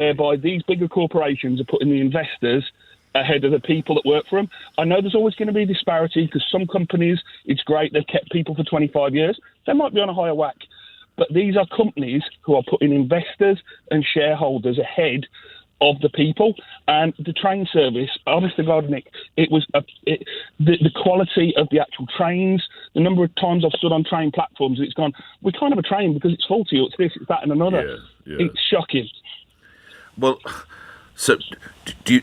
whereby these bigger corporations are putting the investors ahead of the people that work for them. I know there's always going to be disparity because some companies, it's great, they've kept people for 25 years. They might be on a higher whack. But these are companies who are putting investors and shareholders ahead of the people. And the train service, honest to God, Nick, it was the quality of the actual trains, the number of times I've stood on train platforms, it's gone, we can't have a train because it's faulty, or it's this, it's that, and another. Yeah. It's shocking. Well, so do you,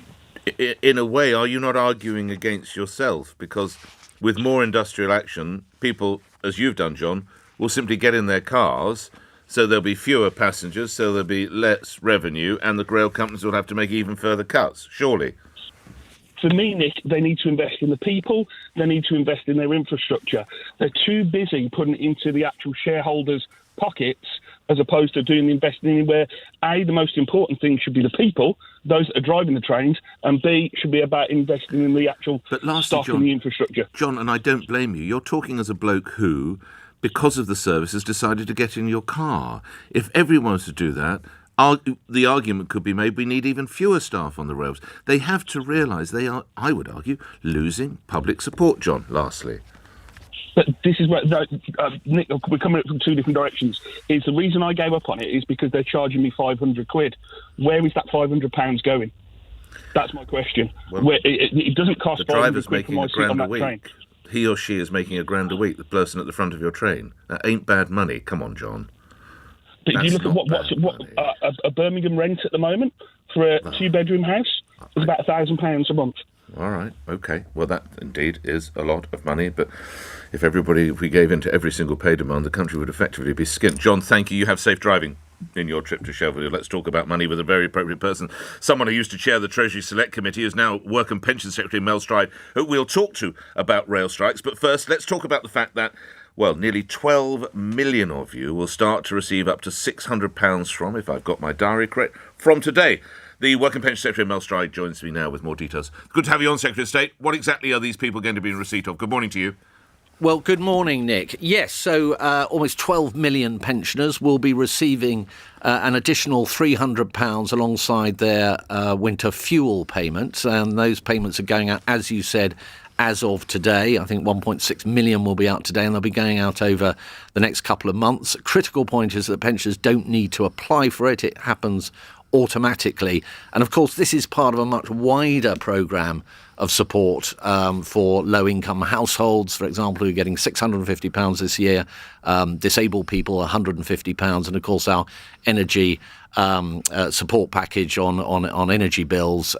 in a way, are you not arguing against yourself? Because with more industrial action, people, as you've done, John, will simply get in their cars, so there'll be fewer passengers, so there'll be less revenue, and the rail companies will have to make even further cuts, surely. For me, Nick, they need to invest in the people, they need to invest in their infrastructure. They're too busy putting it into the actual shareholders' pockets as opposed to doing the investing in where, A, the most important thing should be the people, those that are driving the trains, and B, should be about investing in the actual stock and the infrastructure. John, and I don't blame you, you're talking as a bloke who, because of the service, has decided to get in your car. If everyone was to do that, the argument could be made we need even fewer staff on the rails. They have to realise they are, I would argue, losing public support, John, lastly. But this is where, Nick, we're coming from two different directions. Is the reason I gave up on it is because they're charging me £500. Where is that £500 going? That's my question. Well, where it doesn't cost the driver's £500 for my seat on that train. He or she is making £1,000 a week, the person at the front of your train. That ain't bad money. Come on, John. But you look at what a Birmingham rent at the moment for a two-bedroom house is about £1,000 a month. All right, OK. Well, that indeed is a lot of money, but if we gave in to every single pay demand, the country would effectively be skint. John, thank you. You have safe driving in your trip to Sheffield. Let's talk about money with a very appropriate person. Someone who used to chair the Treasury Select Committee is now Work and Pension Secretary Mel Stride, who we'll talk to about rail strikes. But first, let's talk about the fact that, well, nearly 12 million of you will start to receive up to £600 from, if I've got my diary correct, from today. The Work and Pension Secretary Mel Stride joins me now with more details. Good to have you on, Secretary of State. What exactly are these people going to be in receipt of? Good morning to you. Well, good morning, Nick. Yes, so almost 12 million pensioners will be receiving an additional £300 alongside their winter fuel payments. And those payments are going out, as you said, as of today. I think 1.6 million will be out today, and they'll be going out over the next couple of months. Critical point is that pensioners don't need to apply for it. It happens automatically. And of course, this is part of a much wider programme of support for low-income households, for example, who are getting £650 this year, disabled people £150, and of course our energy support package on energy bills,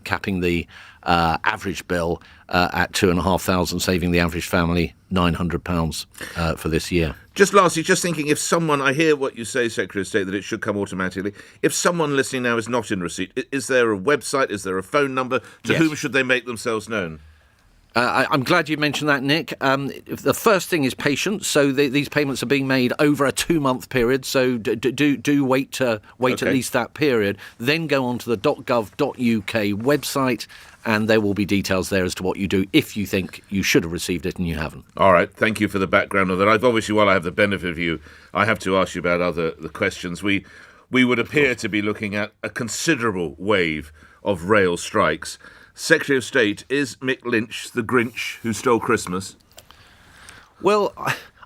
capping the average bill at £2,500, saving the average family £900 for this year. Just lastly, just thinking, if someone, I hear what you say, Secretary of State, that it should come automatically. If someone listening now is not in receipt, is there a website, is there a phone number? To whom should they make themselves known? I'm glad you mentioned that, Nick. The first thing is patience. So these payments are being made over a 2-month period. So do wait at least that period. Then go on to the .gov.uk website, and there will be details there as to what you do if you think you should have received it and you haven't. All right. Thank you for the background on that. I've obviously, while I have the benefit of you, I have to ask you about the questions. We would appear to be looking at a considerable wave of rail strikes. Secretary of State, is Mick Lynch the Grinch who stole Christmas? Well,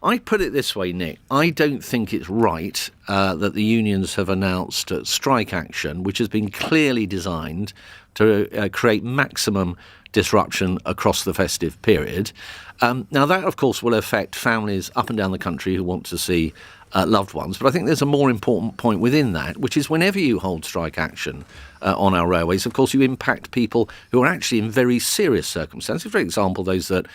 I put it this way, Nick. I don't think it's right that the unions have announced strike action, which has been clearly designed to create maximum disruption across the festive period. Now, that, of course, will affect families up and down the country who want to see loved ones. But I think there's a more important point within that, which is whenever you hold strike action on our railways, of course, you impact people who are actually in very serious circumstances. For example, those that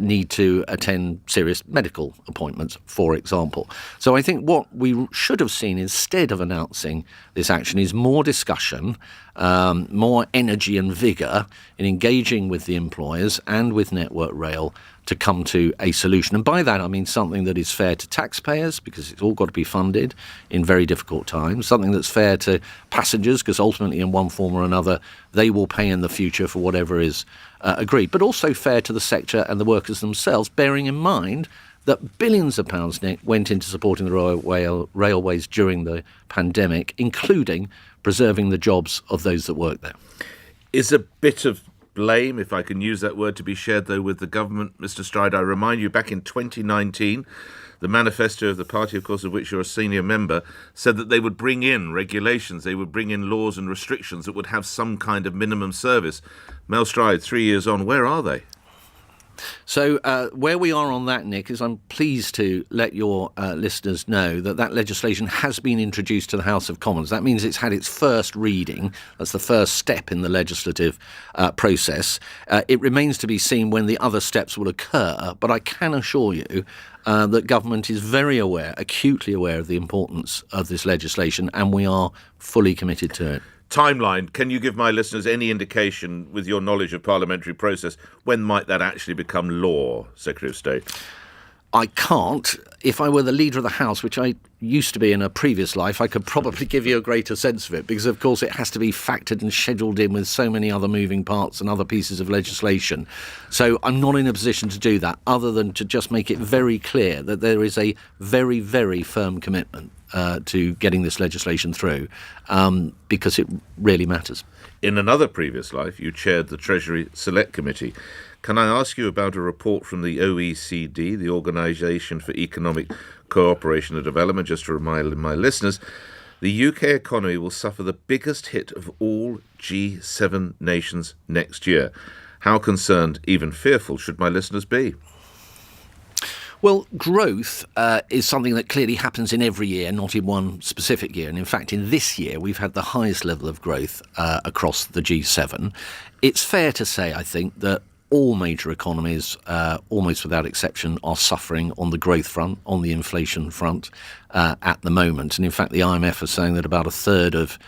need to attend serious medical appointments, for example. So I think what we should have seen instead of announcing this action is more discussion, more energy and vigour in engaging with the employers and with Network Rail to come to a solution. And by that, I mean something that is fair to taxpayers, because it's all got to be funded in very difficult times, something that's fair to passengers, because ultimately in one form or another, they will pay in the future for whatever is agreed, but also fair to the sector and the workers themselves, bearing in mind that billions of pounds, Nick, went into supporting the railways during the pandemic, including preserving the jobs of those that work there. Is a bit of blame, if I can use that word, to be shared, though, with the government, Mr. Stride? I remind you, back in 2019, the manifesto of the party, of course, of which you're a senior member, said that they would bring in regulations, they would bring in laws and restrictions that would have some kind of minimum service. Mel Stride, 3 years on, where are they? So where we are on that, Nick, is I'm pleased to let your listeners know that legislation has been introduced to the House of Commons. That means it's had its first reading. That's the first step in the legislative process. It remains to be seen when the other steps will occur, but I can assure you that government is very aware, acutely aware of the importance of this legislation, and we are fully committed to it. Timeline, can you give my listeners any indication, with your knowledge of parliamentary process, when might that actually become law, Secretary of State? I can't. If I were the leader of the House, which I used to be in a previous life, I could probably give you a greater sense of it, because, of course, it has to be factored and scheduled in with so many other moving parts and other pieces of legislation. So I'm not in a position to do that, other than to just make it very clear that there is a very, very firm commitment to getting this legislation through, because it really matters. In another previous life, you chaired the Treasury Select Committee. Can I ask you about a report from the OECD, the Organisation for Economic Cooperation and Development? Just to remind my listeners, the UK economy will suffer the biggest hit of all G7 nations next year. How concerned, even fearful, should my listeners be? Well, growth is something that clearly happens in every year, not in one specific year. And in fact, in this year, we've had the highest level of growth across the G7. It's fair to say, I think, that all major economies, almost without exception, are suffering on the growth front, on the inflation front at the moment. And in fact, the IMF is saying that about a third of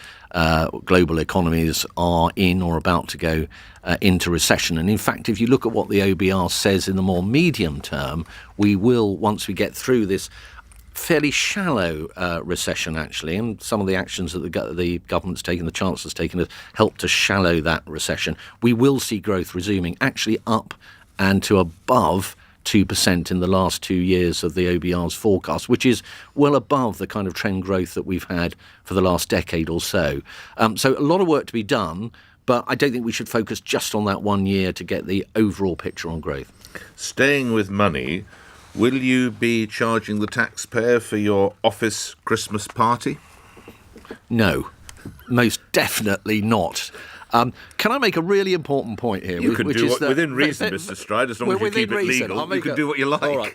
global economies are in or about to go into recession. And in fact, if you look at what the OBR says in the more medium term, we will, once we get through this fairly shallow recession, actually, and some of the actions that the government's taken, the Chancellor's taken, have helped to shallow that recession. We will see growth resuming, actually up and to above 2% in the last 2 years of the OBR's forecast, which is well above the kind of trend growth that we've had for the last decade or so. So a lot of work to be done, but I don't think we should focus just on that 1 year to get the overall picture on growth. Staying with money, will you be charging the taxpayer for your office Christmas party? No, most definitely not. Can I make a really important point here? You can do within reason, Mr. Stride, as long as you keep it legal. You can do what you like. All right.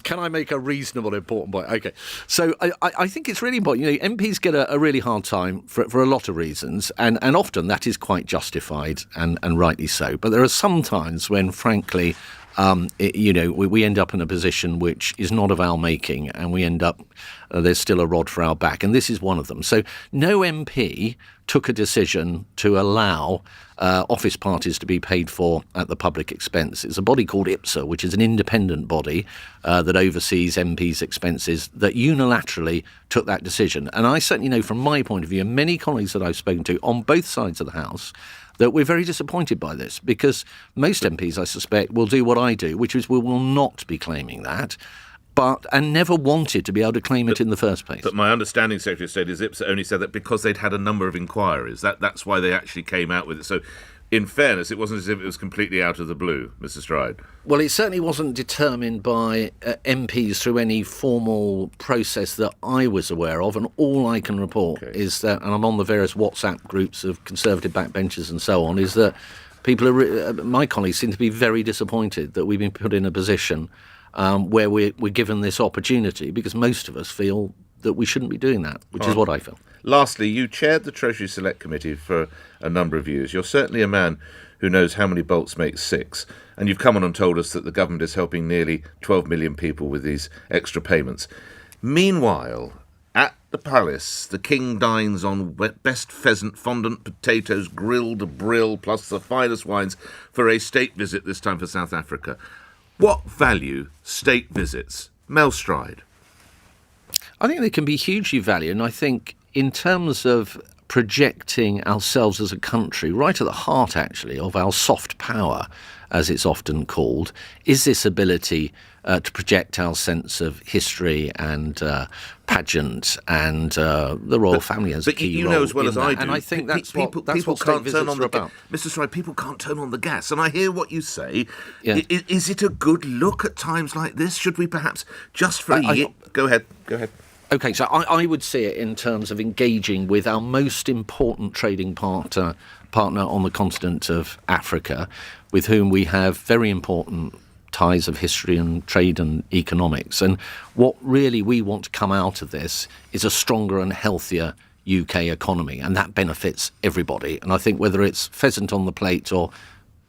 Can I make a reasonable, important point? OK. So I think it's really important. You know, MPs get a really hard time for a lot of reasons, and often that is quite justified and rightly so. But there are some times when, frankly, we end up in a position which is not of our making, and we end up, there's still a rod for our back, and this is one of them. So no MP took a decision to allow office parties to be paid for at the public expense. It's a body called IPSA, which is an independent body that oversees MPs' expenses, that unilaterally took that decision. And I certainly know from my point of view, and many colleagues that I've spoken to on both sides of the House, that we're very disappointed by this, because most MPs, I suspect, will do what I do, which is we will not be claiming that, and never wanted to be able to claim it in the first place. But my understanding, Secretary of State, is IPSA only said that because they'd had a number of inquiries. That's why they actually came out with it. So, in fairness, it wasn't as if it was completely out of the blue, Mr. Stride. Well, it certainly wasn't determined by MPs through any formal process that I was aware of, and all I can report is that, and I'm on the various WhatsApp groups of Conservative backbenchers and so on, is that my colleagues seem to be very disappointed that we've been put in a position where we're given this opportunity, because most of us feel that we shouldn't be doing that, which is what I feel. Lastly, you chaired the Treasury Select Committee for a number of years. You're certainly a man who knows how many bolts make six, and you've come on and told us that the government is helping nearly 12 million people with these extra payments. Meanwhile, at the palace, the king dines on best pheasant, fondant, potatoes, grilled brill, plus the finest wines for a state visit, this time for South Africa. What value state visits? Mel Stride. I think they can be hugely valued, and I think in terms of projecting ourselves as a country right at the heart, actually, of our soft power, as it's often called, is this ability to project our sense of history and pageant and the royal family as a key role. But you know as well as I do, and I think that's people what can't state turn visits on are about. Mr. Stride, people can't turn on the gas, and I hear what you say. Yeah. Is it a good look at times like this? Should we perhaps just for a year? Go ahead. Okay, so I would see it in terms of engaging with our most important trading partner on the continent of Africa, with whom we have very important ties of history and trade and economics. And what really we want to come out of this is a stronger and healthier UK economy, and that benefits everybody. And I think whether it's pheasant on the plate or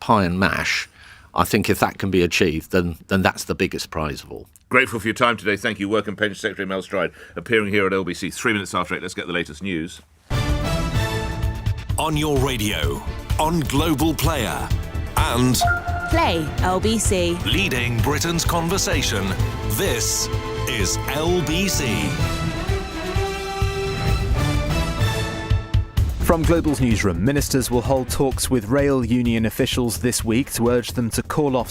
pie and mash, I think if that can be achieved, then that's the biggest prize of all. Grateful for your time today. Thank you. Work and Pension Secretary Mel Stride appearing here at LBC 3 minutes after 8. Let's get the latest news. On your radio, on Global Player, and Play LBC. leading Britain's conversation. This is LBC. From Global's newsroom, ministers will hold talks with rail union officials this week to urge them to call off